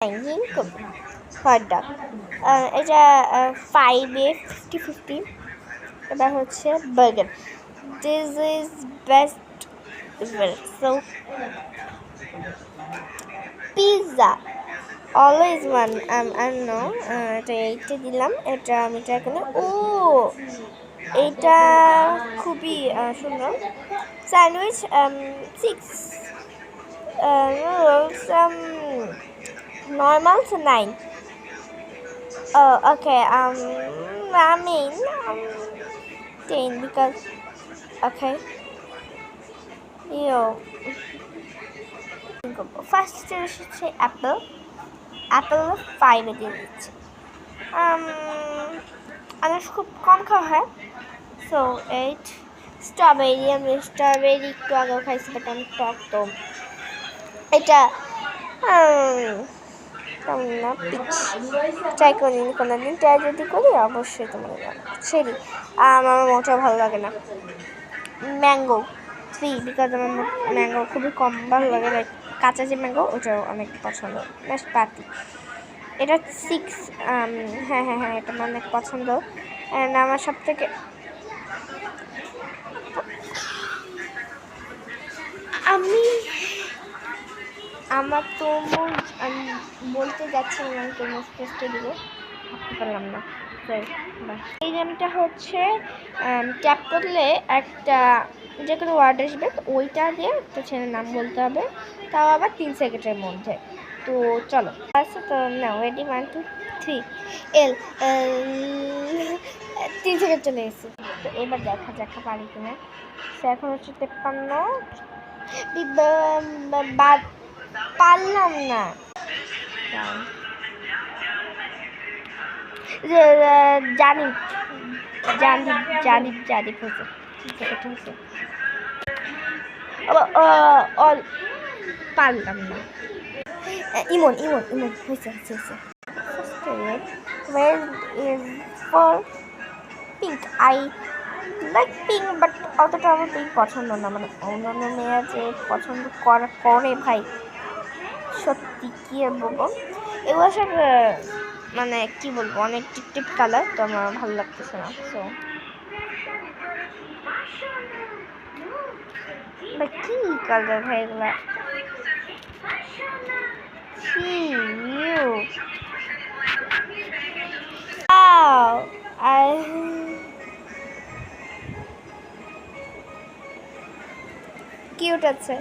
Hanging hot dog. এটা 5-এ 50-50। এবার হচ্ছে burger. This is best so pizza always one. No, এটা 8-এ দিলাম। এটা আমি ট্রাই করলাম। ও এটা খুবই সুন্দর। Sandwich 6, noodles normal 9. Okay, ramen 10 because okay. Yo, first হচ্ছে অ্যাপেল 5-এ দিয়ে দিচ্ছি। আনারস খুব কম খাওয়া হয়, সো 8. স্ট্রবেরি, আমি স্ট্রবেরি একটু আগেও খাইছি, বাট আমি টক তো এটা কেমন না পিচ ট্রাই করিনি কোনোদিন। ট্রাই যদি করি অবশ্যই তোমার জানাবো। চেরি আমার মোটেও ভালো লাগে না। ম্যাঙ্গো 3 বিকজ আমার ম্যাঙ্গো খুবই কম ভালো লাগে। লাইক কাঁচা যে ম্যাঙ্গো ওটাও অনেক পছন্দ। নাশপাতি এটা 6। হ্যাঁ, এটা আমার অনেক পছন্দ। অ্যান্ড আমার সব থেকে আমার তরমুজ আমি বলতে যাচ্ছিলাম, আমি তরমুজ টেস্টে দিকে ভাবতে পারলাম না। এই গেমটা হচ্ছে ট্যাপ করলে একটা যে কোনো ওয়ার্ড আসবে, ওইটা দিয়ে একটা ছেলের নাম বলতে হবে, তাও আবার 3 সেকেন্ডের মধ্যে। তো চলো আচ্ছা, তো না রেডি 1 2 3 এল 3 সেকেন্ড চলে এসেছে। তো এবার দেখা যাক পারি কিনা। সে এখন হচ্ছে 53 পারলাম না। জানি হয়েছে। ঠিক আছে পারলাম না। ইমন হয়েছে। Where is for pink? I like pink, but অতটা আমার পিঙ্ক পছন্দ না। মানে অন্যান্য মেয়েরা যে পছন্দ করে ভাই, সত্যি কি বলবো, এগুলো সব মানে কি বলবো অনেক টিপ কালার, তো আমার ভালো লাগতেছে না। সো কি কালার ভাই এগুলা? কিউট আছে।